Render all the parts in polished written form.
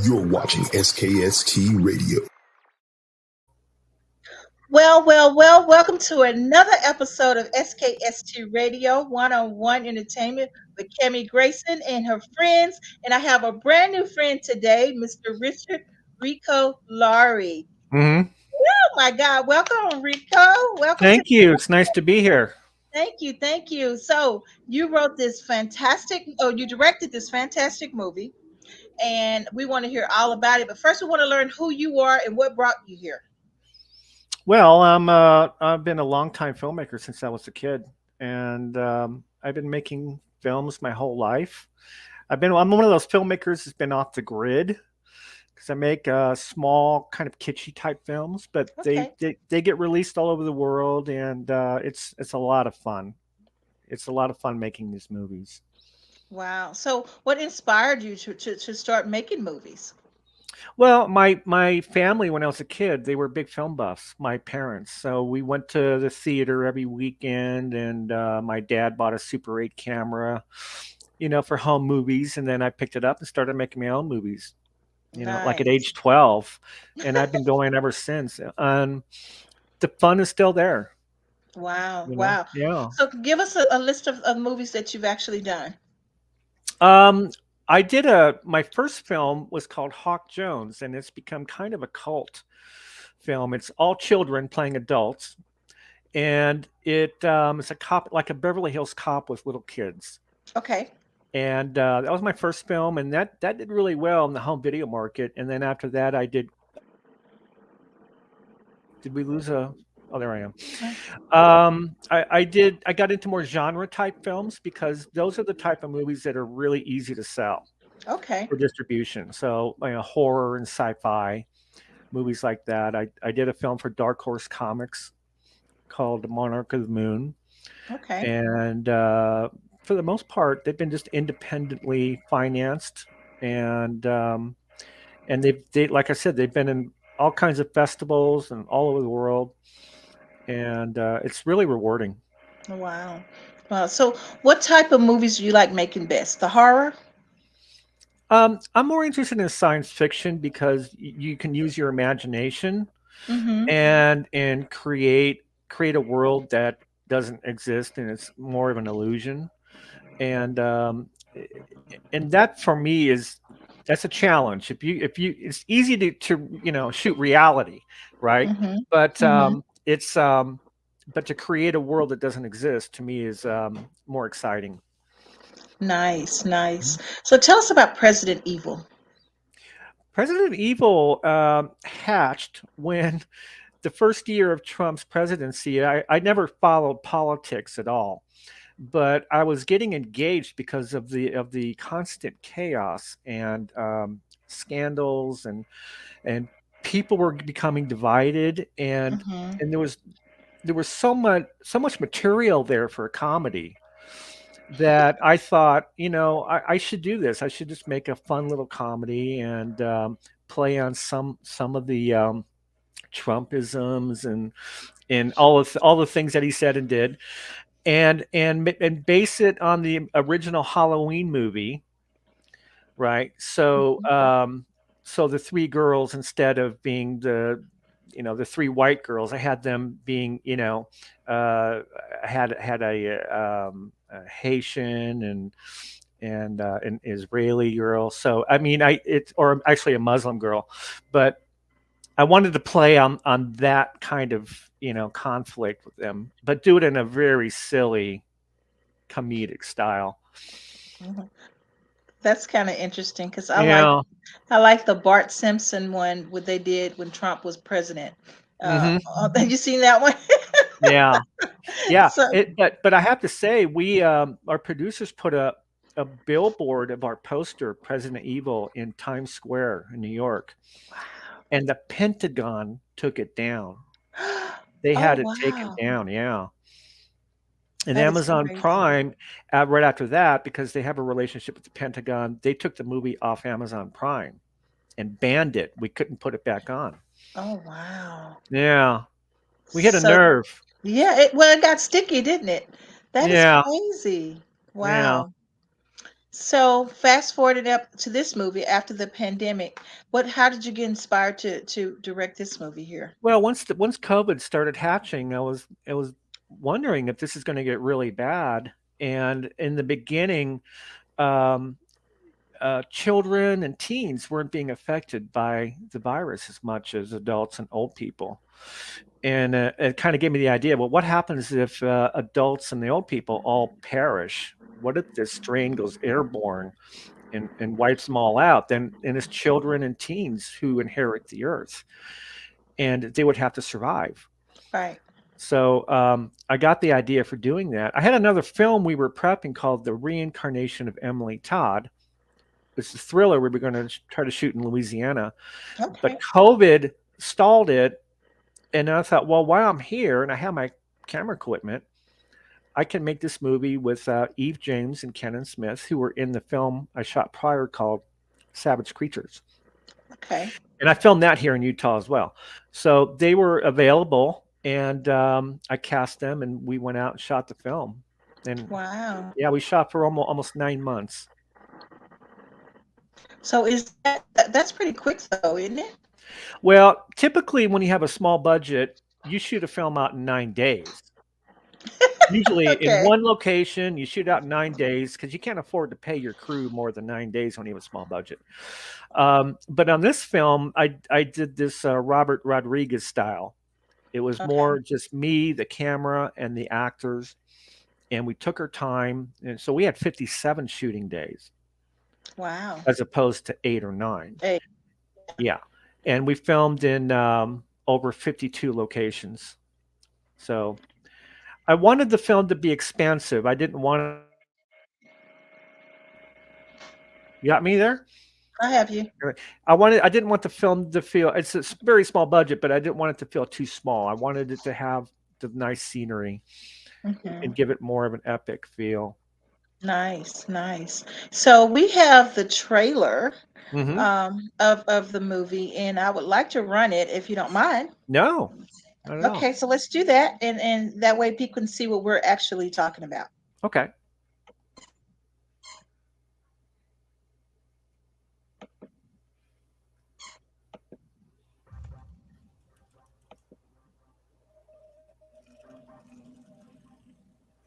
You're watching SKST Radio. Well, welcome to another episode of SKST Radio One-on-One Entertainment with Kemi Grayson and her friends. And I have a brand new friend today, Mr. Richard Rico Lowry. Mm-hmm. Oh my God, welcome, Rico. Welcome to Thank you. It's nice to be here. Thank you. So you wrote this you directed this fantastic movie, and we want to hear all about it. But first, we want to learn who you are and what brought you here. Well, I've been a longtime filmmaker since I was a kid, and I've been making films my whole life. I'm one of those filmmakers that's been off the grid because I make small, kind of kitschy type films, but Okay. they get released all over the world, and it's a lot of fun. It's a lot of fun making these movies. Wow. So, what inspired you to start making movies? Well, my family when I was a kid, they were big film buffs, my parents. So we went to the theater every weekend, and my dad bought a Super 8 camera, for home movies, and then I picked it up and started making my own movies, like at Nice. age 12, and I've been going ever since. And the fun is still there, Wow. Yeah. So, give us a list of movies that you've actually done. Um, I did my first film was called Hawk Jones, and it's become kind of a cult film. It's all children playing adults, and it's a cop, like a Beverly Hills Cop with little kids. Okay. And that was my first film, and that did really well in the home video market. And then after that, I did. Did we lose a? Oh, there I am. I got into more genre type films because those are the type of movies that are really easy to sell Okay. for distribution. So horror and sci-fi movies like that. I did a film for Dark Horse Comics called Monarch of the Moon, Okay. and for the most part, they've been just independently financed, and they like I said, they've been in all kinds of festivals and all over the world, and it's really rewarding. Wow. Wow. So, what type of movies do you like making best? The horror? I'm more interested in science fiction because you can use your imagination Mm-hmm. and create a world that doesn't exist, and it's more of an illusion. And that for me that's a challenge. If you it's easy to shoot reality, right? Mm-hmm. But Mm-hmm. it's but to create a world that doesn't exist to me is more exciting. Nice. So, tell us about President Evil. President Evil hatched when the first year of Trump's presidency. I never followed politics at all, but I was getting engaged because of the constant chaos and scandals, and people were becoming divided, Mm-hmm. and there was so much material there for a comedy that I thought, I should do this. I should just make a fun little comedy and play on some of the Trumpisms and all the things that he said and did, and base it on the original Halloween movie, right? So the three girls, instead of being the three white girls, I had them being, I had a Haitian and an Israeli girl. So I mean, or actually a Muslim girl, but I wanted to play on that kind of conflict with them, but do it in a very silly comedic style. Mhm. That's kind of interesting because Yeah. I like the Bart Simpson one what they did when Trump was president. Hmm. Have you seen that one? Yeah. Yeah. So, But I have to say, we our producers put a billboard of our poster, President Evil, in Times Square in New York, and the Pentagon took it down. They oh had it taken wow, down. Yeah. And that is Amazon crazy. Prime, right after that, because they have a relationship with the Pentagon, they took the movie off Amazon Prime and banned it. We couldn't put it back on. Oh wow. Yeah, we hit a So nerve. yeah, it got sticky, didn't it? That is Yeah, crazy. yeah. Wow. So fast forwarding up to this movie after the pandemic, how did you get inspired to direct this movie here? Well, once COVID started hatching, I was wondering if this is going to get really bad. And in the beginning, um, children and teens weren't being affected by the virus as much as adults and old people. And it kind of gave me the idea. Well, what happens if adults and the old people all perish? What if this strain goes airborne and wipes them all out? Then and it's children and teens who inherit the earth, and they would have to survive. Right. So I got the idea for doing that. I had another film we were prepping called The Reincarnation of Emily Todd. It's a thriller we were going to try to shoot in Louisiana, but Okay. COVID stalled it. And I thought, well, while I'm here and I have my camera equipment, I can make this movie with Eve James and Kenan Smith, who were in the film I shot prior called Savage Creatures. Okay. And I filmed that here in Utah as well. So they were available, and I cast them, and we went out and shot the film. And Wow. yeah, we shot for almost 9 months. So that's pretty quick though, isn't it? Well, typically when you have a small budget, you shoot a film out in 9 days. Usually in Okay. one location, you shoot out in 9 days because you can't afford to pay your crew more than 9 days when you have a small budget. But on this film, I did this Robert Rodriguez style. It was Okay. more just me, the camera, and the actors, and we took our time. And so we had 57 shooting days Wow. as opposed to 8 or 9. Hey. Yeah, and we filmed in over 52 locations. So I wanted the film to be expansive. I didn't want. You got me there? I have you. I didn't want the film to feel, it's a very small budget, but I didn't want it to feel too small. I wanted it to have the nice scenery Hmm. and give it more of an epic feel. Nice, nice. So we have the trailer Hmm. of the movie, and I would like to run it if you don't mind. No, not at all. Okay, so let's do that, and that way people can see what we're actually talking about. Okay.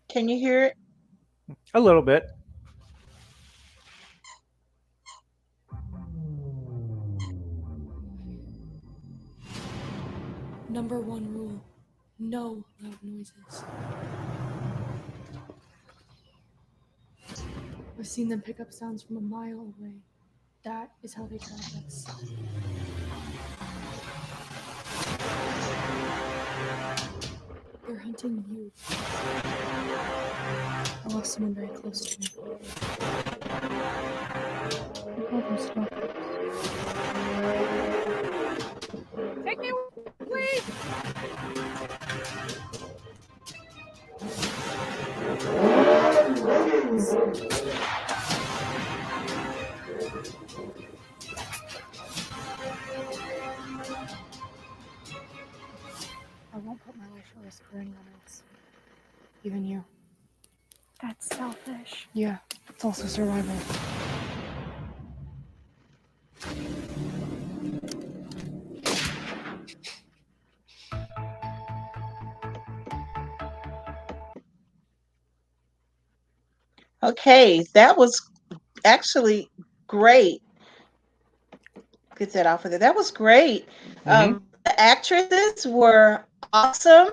Can you hear it? A little bit. Number one rule, no loud noises. I've seen them pick up sounds from a mile away. That is how they track us. They're hunting you. I lost someone very close to me. We call them stalkers. Take me, please! I won't put my life at risk for anyone else. Even you. That's selfish. Yeah, it's also survival. Okay, that was actually great. Get that off of there. That was great. Hmm. The actresses were awesome.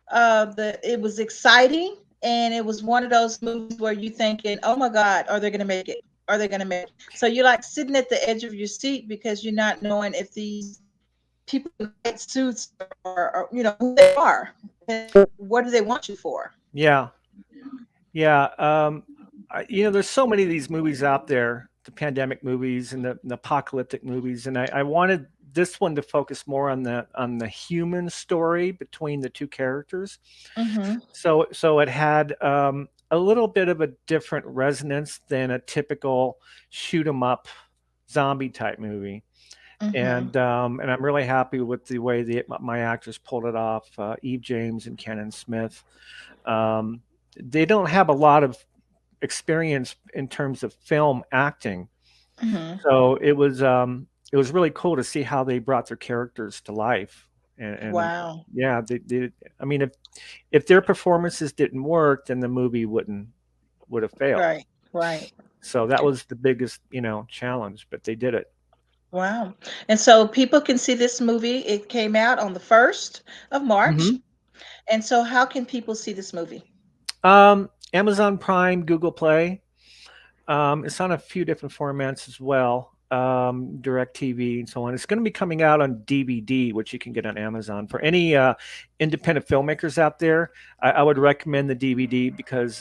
The It was exciting, and it was one of those movies where you thinking, "Oh my God, are they going to make it? Are they going to make it?" So you're like sitting at the edge of your seat because you're not knowing if these people in white suits are who they are, and what do they want you for? Yeah. Yeah. There's so many of these movies out there, the pandemic movies and the apocalyptic movies, and I wanted this one to focus more on the human story between the two characters. Mm-hmm. So it had a little bit of a different resonance than a typical shoot 'em up zombie type movie. Mm-hmm. And I'm really happy with the way my actors pulled it off. Eve James and Kenan Smith. They don't have a lot of experience in terms of film acting. Hmm. So it was really cool to see how they brought their characters to life. And Wow. yeah, I mean, if their performances didn't work, then the movie would have failed. Right. Right. So that was the biggest, challenge, but they did it. Wow. And so people can see this movie. It came out on the 1st of March. Hmm. And so how can people see this movie? Amazon Prime, Google Play. It's on a few different formats as well. Direct TV and so on. It's going to be coming out on DVD, which you can get on Amazon. For any independent filmmakers out there, I would recommend the DVD because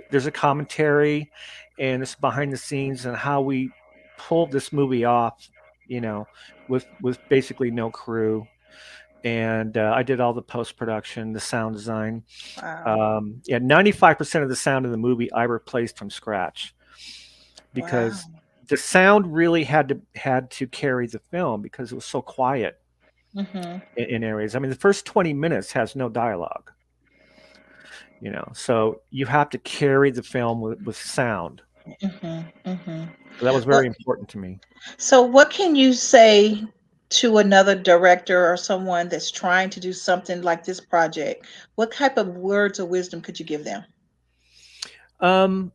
there's a commentary and it's behind the scenes and how we pulled this movie off, with basically no crew. And I did all the post production, the sound design. Wow. Yeah, 95% of the sound of the movie I replaced from scratch Wow. because the sound really had to carry the film because it was so quiet Hmm. in areas. I mean, the first 20 minutes has no dialogue, so you have to carry the film with sound. Hmm. Hmm. So that was Well, very important to me. so what can you say to another director or someone that's trying to do something like this project? What type of words of wisdom could you give them? Um,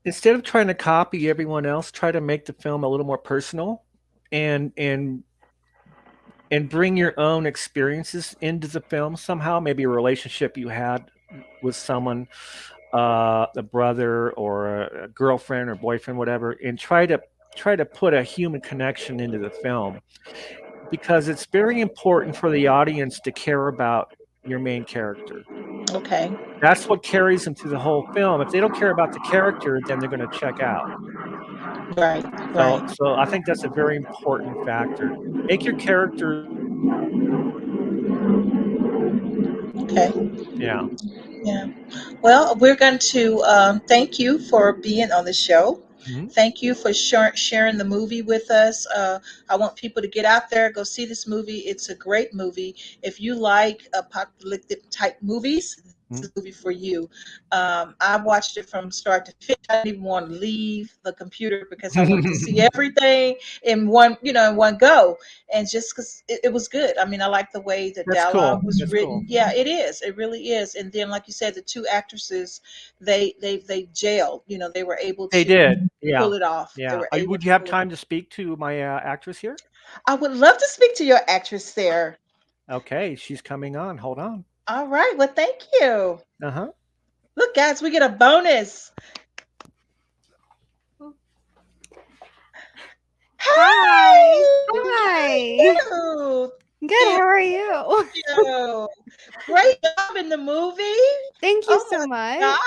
Instead of trying to copy everyone else, try to make the film a little more personal and and and bring your own experiences into the film somehow, maybe a relationship you had with someone, a brother or a girlfriend or boyfriend, whatever, and try to put a human connection into the film because it's very important for the audience to care about your main character. Okay. That's what carries them through the whole film. If they don't care about the character, then they're going to check out. Right. So, Right. so I think that's a very important factor. Make your character, Okay. yeah. Yeah. Well, we're going to thank you for being on the show. Mhm. Thank you for sharing the movie with us. I want people to get out there, go see this movie. It's a great movie. If you like apocalyptic type movies, this Mhm. is a movie for you. I watched it from start to finish. I didn't even want to leave the computer because I wanted to see everything in one, in one go. And just because it was good. I mean, I like the way the That's dialogue cool. was That's cool. written. Yeah, it is. It really is. And then, like you said, the two actresses, they jailed. They were able They to did. pull Yeah. it off. They Yeah. were able Would to you have pull it off. time to speak to my actress here? I would love to speak to your actress there. Okay, she's coming on. Hold on. All right. Well, thank you. Uh-huh. Look, guys, we get a bonus. Hi. Hi. Hi. How are Good. you? How are you? You. Great job in the movie. Thank you Oh so my much. gosh.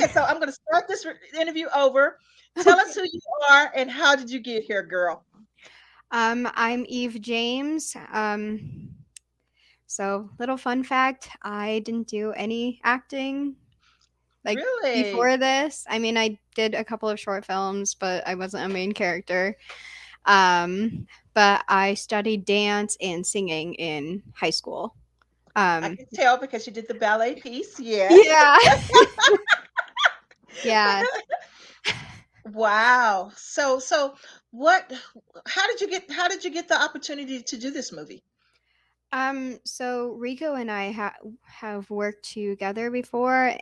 Okay, so I'm going to start this interview over. Tell us Okay. who you are and how did you get here, girl? I'm Eve James. So little fun fact, I didn't do any acting like Really? before this. I mean, I did a couple of short films, but I wasn't a main character. But I studied dance and singing in high school. I Um, can tell because you did the ballet piece. Yes. yeah. Yeah. Wow. So what how did you get the opportunity to do this movie? So Rico and I have worked together before.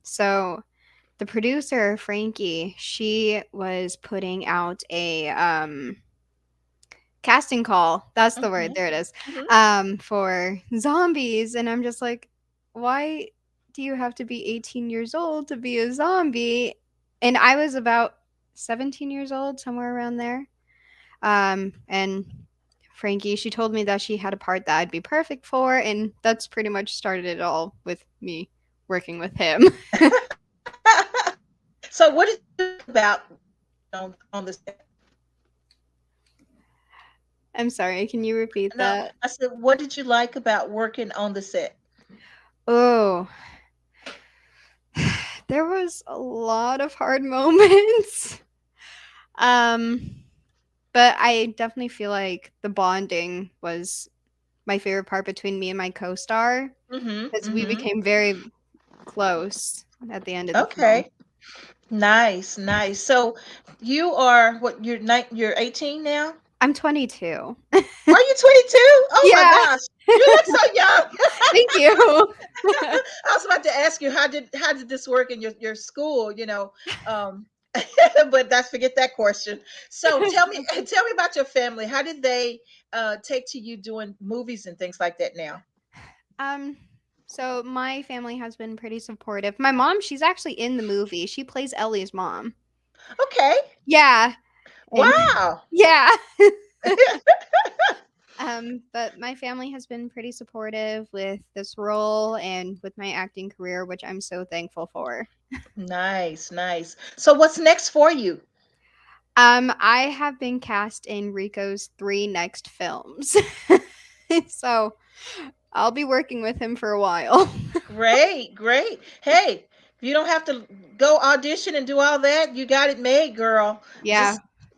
So the producer Frankie, she was putting out a casting call. That's the word. Mhm. There it is. Mhm. For zombies, and I'm just like, why do you have to be 18 years old to be a zombie? And I was about 17 years old, somewhere around there. And Frankie, she told me that she had a part that I'd be perfect for, and that's pretty much started it all with me working with him. So what did you think about on the set? I'm sorry, can you repeat No, that? I said what did you like about working on the set? Oh, there was a lot of hard moments. Um, but I definitely feel like the bonding was my favorite part between me and my co-star Mhm. because we Mhm. became very close. at the end of the film. Okay. Nice, nice. So you are what you're 18 now? I'm 22. Are you 22? Oh my Yeah, gosh. You look so young. thank you. I was about to ask you how did this work in your school, but that's forget that question. So tell me about your family. How did they take to you doing movies and things like that now? Um, so my family has been pretty supportive. My mom, she's actually in the movie. She plays Ellie's mom. Okay. Yeah, and Wow. yeah. But my family has been pretty supportive with this role and with my acting career, which I'm so thankful for. Nice, nice. So what's next for you? I have been cast in Rico's 3 next films. So I'll be working with him for a while. Great, great. Hey, you don't have to go audition and do all that. You got it made, girl. Yeah.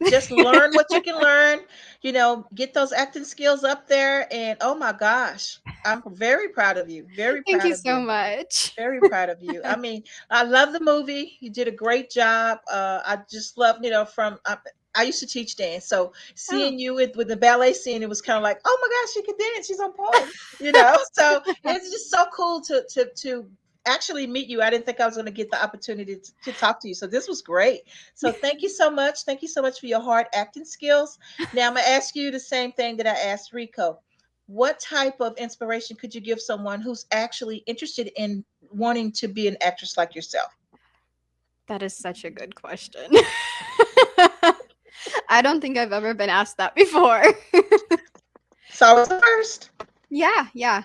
Just learn what you can learn, get those acting skills up there, and oh my gosh, I'm very proud of you. Very Thank proud you of so you. much. Very proud of you. I mean, I love the movie. You did a great job. I just love, from I used to teach dance, so Oh. seeing you with the ballet scene, it was kind of like, oh my gosh, she can dance. She's on point. So it's just so cool to actually meet you. I didn't think I was going to get the opportunity to talk to you, so this was great. So thank you so much. Thank you so much for your hard acting skills. Now I'm gonna ask you the same thing that I asked Rico. What type of inspiration could you give someone who's actually interested in wanting to be an actress like yourself? That is such a good question. I don't think I've ever been asked that before. It's always the first. Yeah.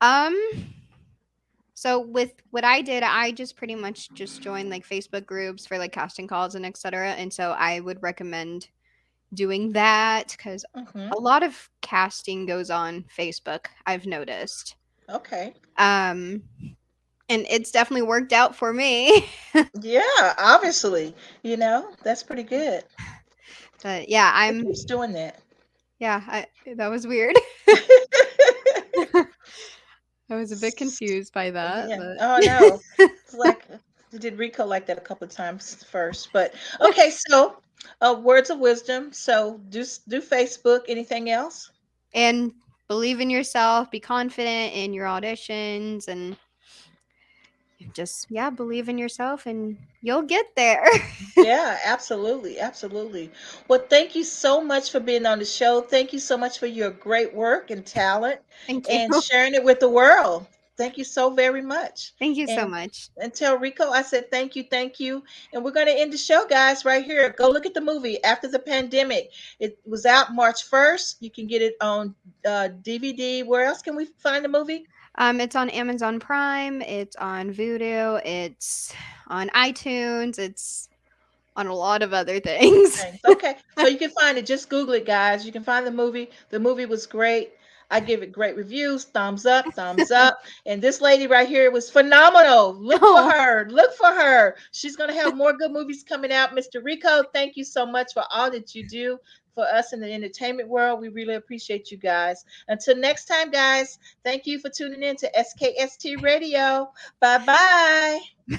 Um, so with what I did, I just pretty much just joined like Facebook groups for like casting calls and etc. And so I would recommend doing that because Hmm. a lot of casting goes on Facebook, I've noticed. Okay. Um, and it's definitely worked out for me. Yeah, obviously. That's pretty good. But yeah, Who keeps doing that? that was weird. I was a bit confused by that, Yeah. but Oh no. It's like I did Rico like that a couple of times first, but okay. So, words of wisdom. So, do Facebook. Anything else? and believe in yourself, be confident in your auditions, and just believe in yourself, and you'll get there. Yeah, absolutely, absolutely. Well, thank you so much for being on the show. Thank you so much for your great work and talent Thank you. and sharing it with the world. Thank you so very much. Thank you so And much. tell Rico I said thank you. And we're going to end the show, guys, right here. Go look at the movie After the Pandemic. It was out March 1st. You can get it on DVD. Where else can we find the movie? It's on Amazon Prime. It's on Vudu. It's on iTunes. It's on a lot of other things. Thanks. Okay, so you can find it. Just Google it, guys. You can find the movie. The movie was great. I give it great reviews, thumbs up, thumbs up. And this lady right here was phenomenal. Look for Oh, her. Look for her. She's going to have more good movies coming out. Mr. Rico, thank you so much for all that you do for us in the entertainment world. We really appreciate you guys. Until next time, guys, thank you for tuning in to SKST Radio. Bye bye.